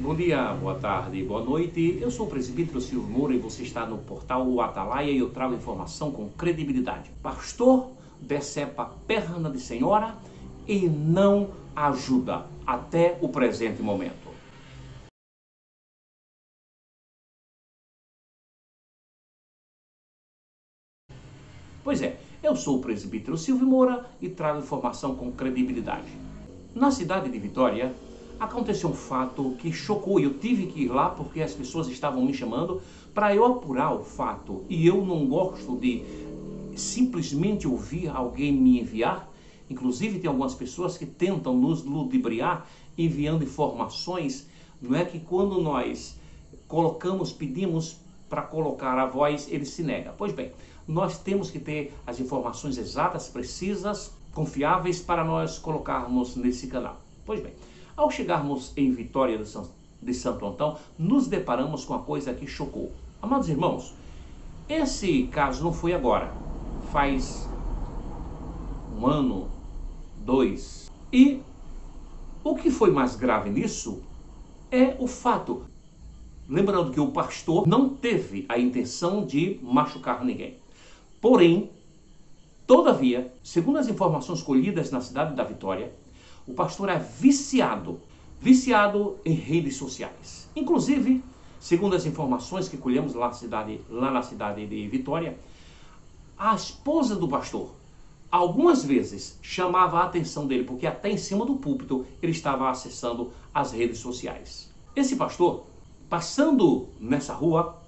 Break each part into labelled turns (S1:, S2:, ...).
S1: Bom dia, boa tarde, boa noite. Eu sou o presbítero Silvio Moura e você está no portal O Atalaia e eu trago informação com credibilidade. Pastor decepa perna de senhora e não ajuda até o presente momento. Pois é, eu sou o presbítero Silvio Moura e trago informação com credibilidade. Na cidade de Vitória, aconteceu um fato que chocou e eu tive que ir lá porque as pessoas estavam me chamando para eu apurar o fato. E eu não gosto de simplesmente ouvir alguém me enviar. Inclusive tem algumas pessoas que tentam nos ludibriar enviando informações. Não é que quando nós pedimos para colocar a voz, ele se nega. Pois bem, nós temos que ter as informações exatas, precisas, confiáveis para nós colocarmos nesse canal. Pois bem, ao chegarmos em Vitória de Santo Antão, nos deparamos com a coisa que chocou. Amados irmãos, esse caso não foi agora, faz um ano, 2. E o que foi mais grave nisso é o fato. Lembrando que o pastor não teve a intenção de machucar ninguém. Porém, todavia, segundo as informações colhidas na cidade da Vitória, o pastor é viciado em redes sociais. Inclusive, segundo as informações que colhemos lá na cidade de Vitória, a esposa do pastor, algumas vezes, chamava a atenção dele, porque até em cima do púlpito ele estava acessando as redes sociais. Esse pastor, passando nessa rua,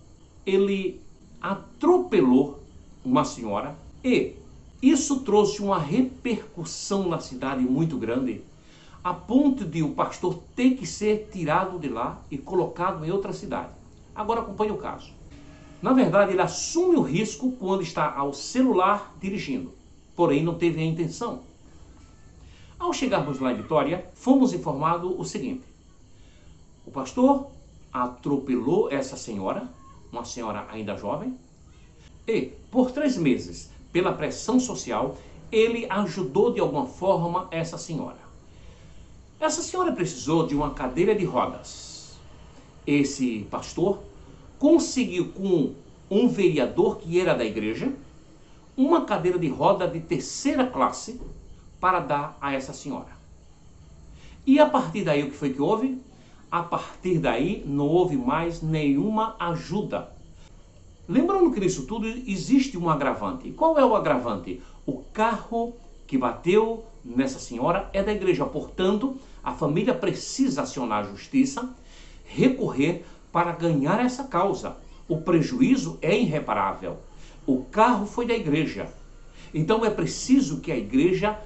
S1: ele atropelou uma senhora e isso trouxe uma repercussão na cidade muito grande, a ponto de o pastor ter que ser tirado de lá e colocado em outra cidade. Agora acompanhe o caso. Na verdade, ele assume o risco quando está ao celular dirigindo, porém não teve a intenção. Ao chegarmos lá em Vitória, fomos informados o seguinte: o pastor atropelou essa senhora, uma senhora ainda jovem, e por 3 meses, pela pressão social, ele ajudou de alguma forma essa senhora. Essa senhora precisou de uma cadeira de rodas. Esse pastor conseguiu com um vereador que era da igreja, uma cadeira de roda de 3ª classe para dar a essa senhora. E a partir daí o que foi que houve? A partir daí não houve mais nenhuma ajuda. Lembrando que nisso tudo existe um agravante. Qual é o agravante? O carro que bateu nessa senhora é da igreja. Portanto, a família precisa acionar a justiça, recorrer para ganhar essa causa. O prejuízo é irreparável. O carro foi da igreja. Então é preciso que a igreja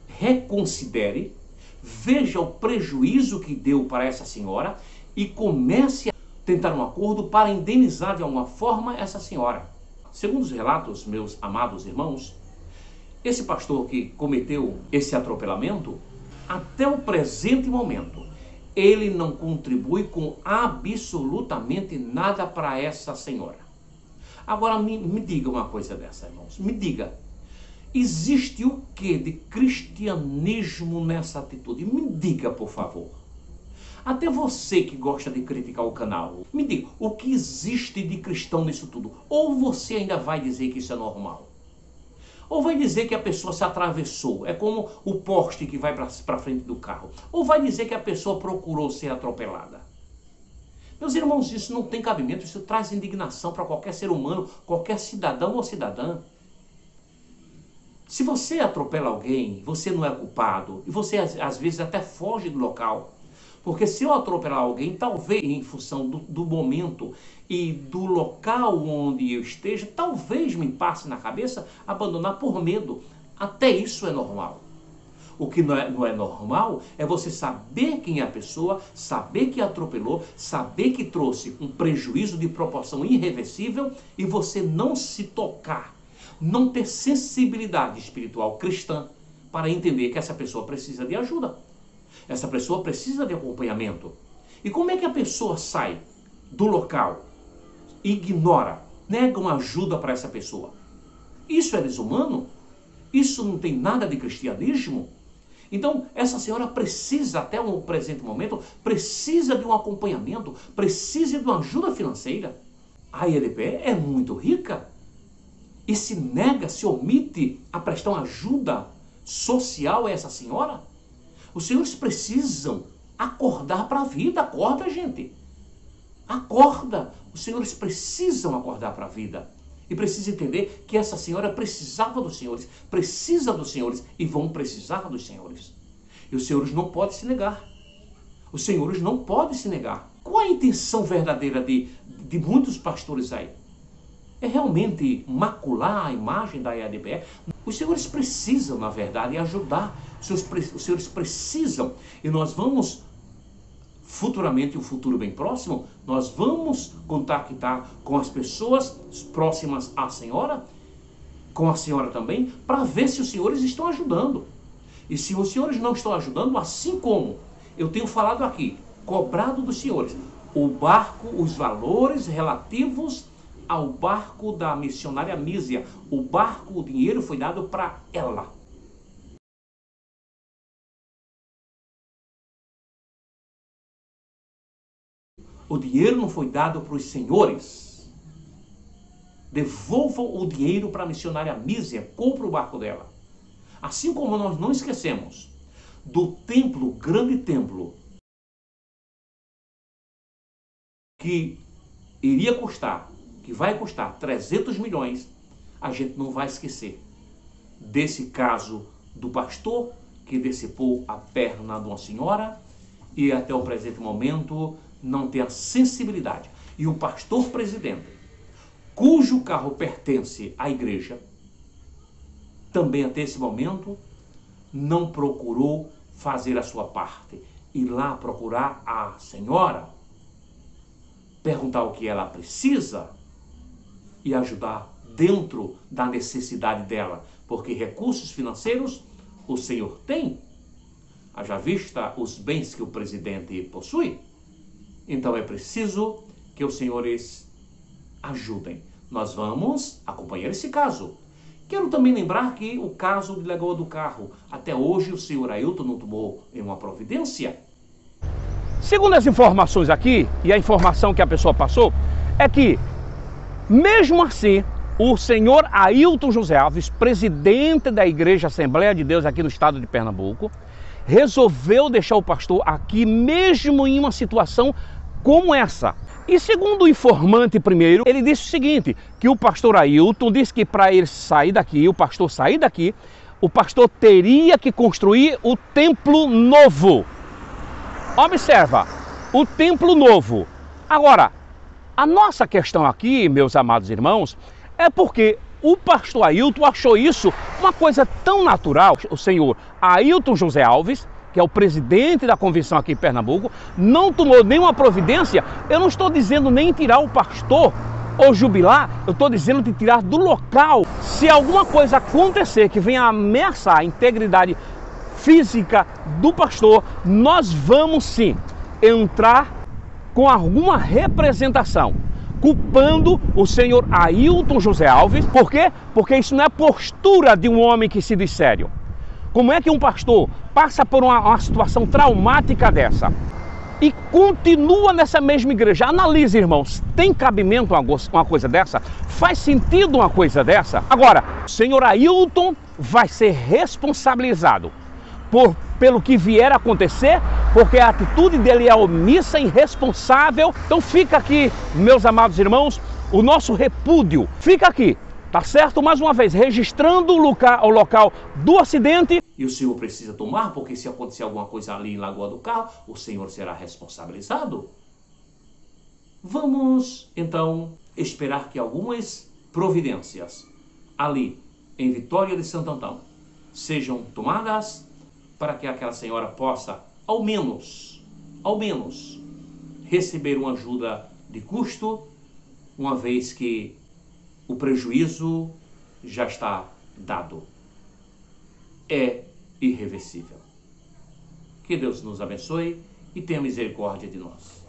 S1: reconsidere, veja o prejuízo que deu para essa senhora e comece a tentar um acordo para indenizar de alguma forma essa senhora. Segundo os relatos, meus amados irmãos, esse pastor que cometeu esse atropelamento, até o presente momento, ele não contribui com absolutamente nada para essa senhora. Agora me diga uma coisa dessa, irmãos. Me diga, existe o que de cristianismo nessa atitude? Me diga, por favor. Até você que gosta de criticar o canal, me diga, o que existe de cristão nisso tudo? Ou você ainda vai dizer que isso é normal? Ou vai dizer que a pessoa se atravessou, é como o poste que vai para frente do carro? Ou vai dizer que a pessoa procurou ser atropelada? Meus irmãos, isso não tem cabimento, isso traz indignação para qualquer ser humano, qualquer cidadão ou cidadã. Se você atropela alguém, você não é culpado, e você às vezes até foge do local. Porque se eu atropelar alguém, talvez em função do momento e do local onde eu esteja, talvez me passe na cabeça abandonar por medo. Até isso é normal. O que não é normal é você saber quem é a pessoa, saber que atropelou, saber que trouxe um prejuízo de proporção irreversível e você não se tocar, não ter sensibilidade espiritual cristã para entender que essa pessoa precisa de ajuda. Essa pessoa precisa de acompanhamento. E como é que a pessoa sai do local, ignora, nega uma ajuda para essa pessoa? Isso é desumano? Isso não tem nada de cristianismo? Então, essa senhora precisa, até o presente momento, precisa de um acompanhamento, precisa de uma ajuda financeira. A IEDPE é muito rica e se nega, se omite a prestar uma ajuda social a essa senhora. Os senhores precisam acordar para a vida. Acorda, gente. Acorda. Os senhores precisam acordar para a vida. E precisa entender que essa senhora precisava dos senhores, precisa dos senhores e vão precisar dos senhores. E os senhores não podem se negar. Os senhores não podem se negar. Qual a intenção verdadeira de muitos pastores aí? É realmente macular a imagem da IEDPE? Os senhores precisam, na verdade, ajudar. Os senhores precisam. E nós vamos, futuramente, um futuro bem próximo, nós vamos contactar com as pessoas próximas à senhora, com a senhora também, para ver se os senhores estão ajudando. E se os senhores não estão ajudando, assim como eu tenho falado aqui, cobrado dos senhores, o barco, os valores relativos ao barco da missionária Mísia, o barco, o dinheiro foi dado para ela. O dinheiro não foi dado para os senhores. Devolvam o dinheiro para a missionária Mísia, compra o barco dela. Assim como nós não esquecemos do templo, grande templo, que iria custar, que vai custar 300 milhões, a gente não vai esquecer desse caso do pastor que decepou a perna de uma senhora e até o presente momento não tem a sensibilidade. E o pastor presidente, cujo carro pertence à igreja, também até esse momento não procurou fazer a sua parte. Ir lá procurar a senhora, perguntar o que ela precisa e ajudar dentro da necessidade dela. Porque recursos financeiros o senhor tem. Haja vista os bens que o presidente possui. Então é preciso que os senhores ajudem. Nós vamos acompanhar esse caso. Quero também lembrar que o caso de Lagoa do Carro, até hoje o senhor Ailton não tomou uma providência.
S2: Segundo as informações aqui, e a informação que a pessoa passou, é que, mesmo assim, o senhor Ailton José Alves, presidente da Igreja Assembleia de Deus aqui no estado de Pernambuco, resolveu deixar o pastor aqui, mesmo em uma situação como essa. E segundo o informante primeiro, ele disse o seguinte, que o pastor Ailton disse que para ele sair daqui, o pastor sair daqui, o pastor teria que construir o templo novo. Observa, o templo novo. Agora, a nossa questão aqui, meus amados irmãos, é porque o pastor Ailton achou isso uma coisa tão natural. O senhor Ailton José Alves, que é o presidente da convenção aqui em Pernambuco, não tomou nenhuma providência. Eu não estou dizendo nem tirar o pastor ou jubilar, eu estou dizendo de tirar do local. Se alguma coisa acontecer que venha ameaçar a integridade física do pastor, nós vamos sim entrar com alguma representação, culpando o senhor Ailton José Alves. Por quê? Porque isso não é postura de um homem que se diz sério. Como é que um pastor passa por uma situação traumática dessa e continua nessa mesma igreja? Analise, irmãos, tem cabimento uma coisa dessa? Faz sentido uma coisa dessa? Agora, o senhor Ailton vai ser responsabilizado pelo que vier a acontecer, porque a atitude dele é omissa e irresponsável. Então fica aqui, meus amados irmãos, o nosso repúdio. Fica aqui, tá certo? Mais uma vez, registrando o local do acidente.
S1: E o senhor precisa tomar, porque se acontecer alguma coisa ali em Lagoa do Carro, o senhor será responsabilizado. Vamos, então, esperar que algumas providências ali em Vitória de Santo Antão sejam tomadas para que aquela senhora possa, ao menos, receber uma ajuda de custo, uma vez que o prejuízo já está dado. É irreversível. Que Deus nos abençoe e tenha misericórdia de nós.